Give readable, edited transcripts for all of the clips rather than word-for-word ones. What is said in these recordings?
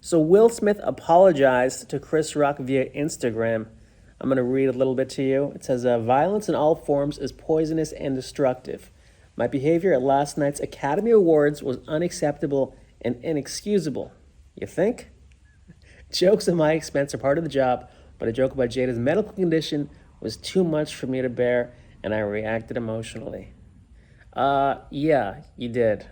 So Will Smith apologized to Chris Rock via Instagram. I'm going to read a little bit to you. It says, violence in all forms is poisonous and destructive. My behavior at last night's Academy Awards was unacceptable and inexcusable. You think? Jokes at my expense are part of the job, but a joke about Jada's medical condition was too much for me to bear, and I reacted emotionally. Yeah, you did.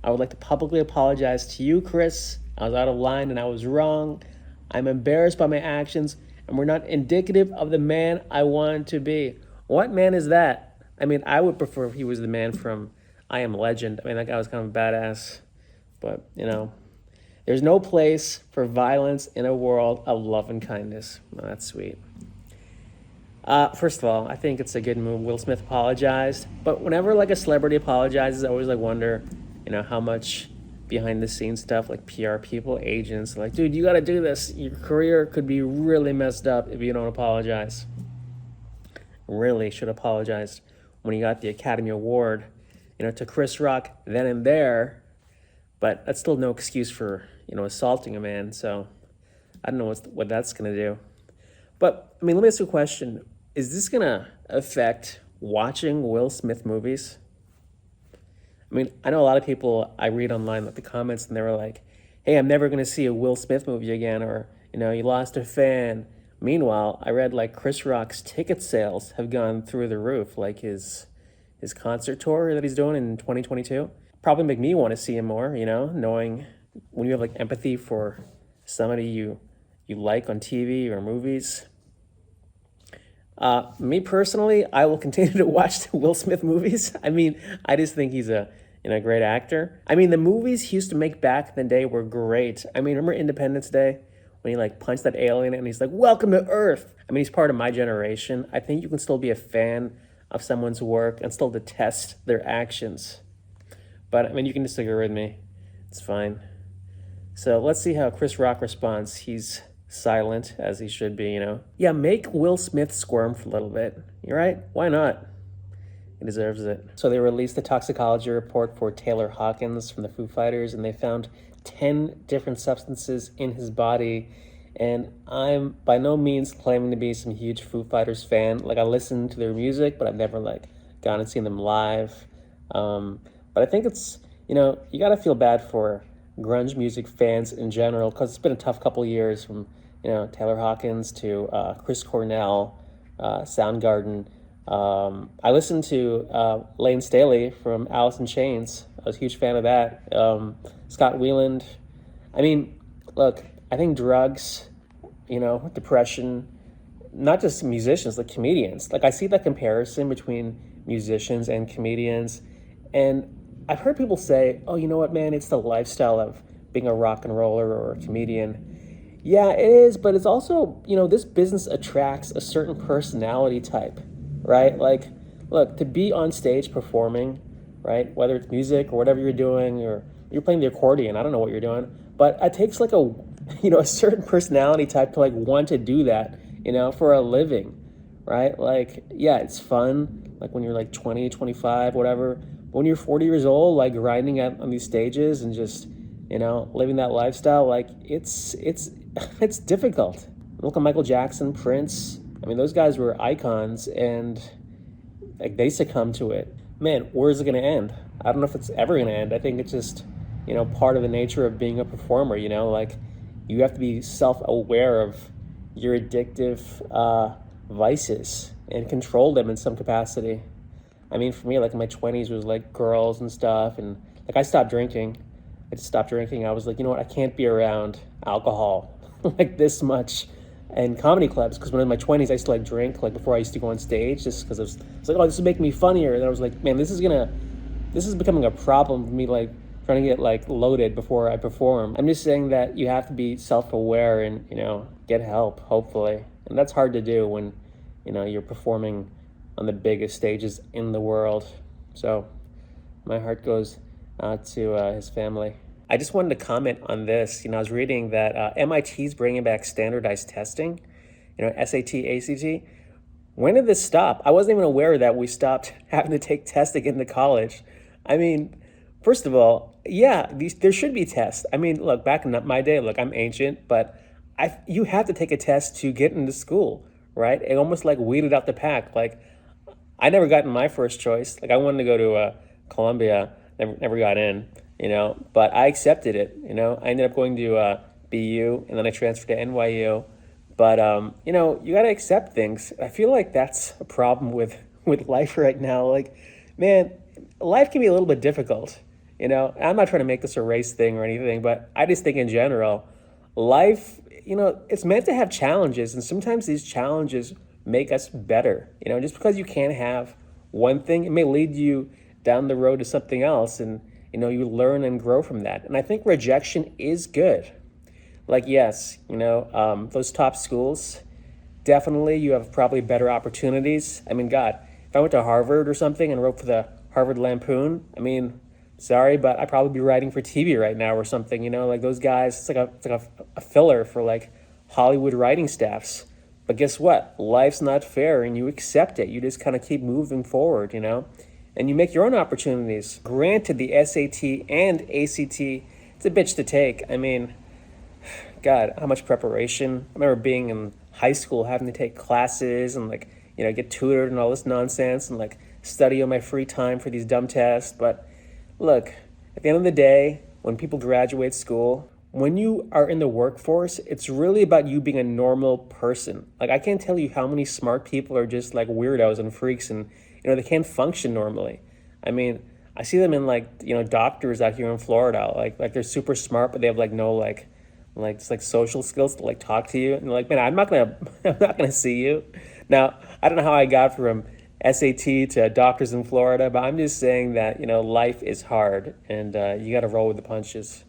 I would like to publicly apologize to you, Chris. I was out of line and I was wrong. I'm embarrassed by my actions and were not indicative of the man I wanted to be. What man is that? I mean, I would prefer if he was the man from I Am Legend. I mean, that guy was kind of badass. But, there's no place for violence in a world of love and kindness. Well, that's sweet. First of all, I think it's a good move. Will Smith apologized. But whenever a celebrity apologizes, I always wonder, how much behind the scenes stuff, like PR people, agents, dude, you got to do this. Your career could be really messed up if you don't apologize. Really should apologize when he got the Academy Award, to Chris Rock then and there. But that's still no excuse for, assaulting a man. So I don't know what that's going to do. But, let me ask you a question. Is this going to affect watching Will Smith movies? I know a lot of people, I read online the comments, and they were like, hey, I'm never going to see a Will Smith movie again, or, you lost a fan. Meanwhile, I read Chris Rock's ticket sales have gone through the roof, his concert tour that he's doing in 2022. Probably make me want to see him more, knowing when you have empathy for somebody you like on TV or movies. Me personally, I will continue to watch the Will Smith movies. I just think he's a great actor. The movies he used to make back in the day were great. Remember Independence Day when he punched that alien and he's like, welcome to Earth. He's part of my generation. I think you can still be a fan of someone's work and still detest their actions. But you can disagree with me. It's fine. So let's see how Chris Rock responds. He's silent, as he should be, Yeah, make Will Smith squirm for a little bit. You're right. Why not? He deserves it. So they released the toxicology report for Taylor Hawkins from the Foo Fighters, and they found 10 different substances in his body. And I'm by no means claiming to be some huge Foo Fighters fan. I listen to their music, but I've never gone and seen them live. But I think it's, you got to feel bad for grunge music fans in general, because it's been a tough couple of years from, Taylor Hawkins to Chris Cornell, Soundgarden. I listened to Lane Staley from Alice in Chains. I was a huge fan of that. Scott Weiland. Look, I think drugs, depression, not just musicians, comedians. I see that comparison between musicians and comedians. And I've heard people say, oh, you know what, man, it's the lifestyle of being a rock and roller or a comedian. Yeah, it is, but it's also, this business attracts a certain personality type, right? Look, to be on stage performing, right, whether it's music or whatever you're doing, or you're playing the accordion, I don't know what you're doing, but it takes a certain personality type to want to do that, for a living, right? Yeah, it's fun, when you're 20, 25, whatever. But when you're 40 years old, grinding on these stages and just, living that lifestyle, it's difficult. Look at Michael Jackson, Prince. Those guys were icons, and they succumbed to it. Man, where's it going to end? I don't know if it's ever going to end. I think it's just, part of the nature of being a performer, you have to be self-aware of your addictive vices and control them in some capacity. For me, in my 20s was girls and stuff, and I stopped drinking. I just stopped drinking. I was you know what? I can't be around alcohol this much. And comedy clubs, because when I was in my 20s, I used to drink before I used to go on stage, just because it's oh, this is making me funnier. And I was man, this is becoming a problem for me, trying to get loaded before I perform. I'm just saying that you have to be self-aware and get help, hopefully. And that's hard to do when you're performing on the biggest stages in the world. So my heart goes out to his family. I just wanted to comment on this. I was reading that MIT's bringing back standardized testing, SAT, ACT. When did this stop? I wasn't even aware that we stopped having to take tests to get into college. First of all, yeah, there should be tests. I mean, look, back in my day, look, I'm ancient, but you have to take a test to get into school, right? It almost like weeded out the pack. Like, I never got in my first choice. Like, I wanted to go to Columbia, never got in, but I accepted it. I ended up going to BU, and then I transferred to NYU. But you got to accept things. I feel like that's a problem with life right now. Like, man, life can be a little bit difficult. I'm not trying to make this a race thing or anything, but I just think in general, life, it's meant to have challenges, and sometimes these challenges make us better. Just because you can't have one thing, it may lead you down the road to something else, and you learn and grow from that. And I think rejection is good. Like, yes, those top schools, definitely you have probably better opportunities. I mean, God, if I went to Harvard or something and wrote for the Harvard Lampoon, I mean, sorry, but I'd probably be writing for TV right now or something. Like those guys, it's like a filler for like Hollywood writing staffs. But guess what? Life's not fair, and you accept it. You just kind of keep moving forward, and you make your own opportunities. Granted, the SAT and ACT, it's a bitch to take. I mean, God, how much preparation. I remember being in high school having to take classes and like, get tutored and all this nonsense and like study on my free time for these dumb tests. But look, at the end of the day, when people graduate school, when you are in the workforce, it's really about you being a normal person. Like, I can't tell you how many smart people are just like weirdos and freaks, and they can't function normally. I mean, I see them in like, doctors out here in Florida, like they're super smart, but they have like no just like social skills to like talk to you, and they're like, man, I'm not gonna see you. Now, I don't know how I got from SAT to doctors in Florida, but I'm just saying that life is hard, and you got to roll with the punches.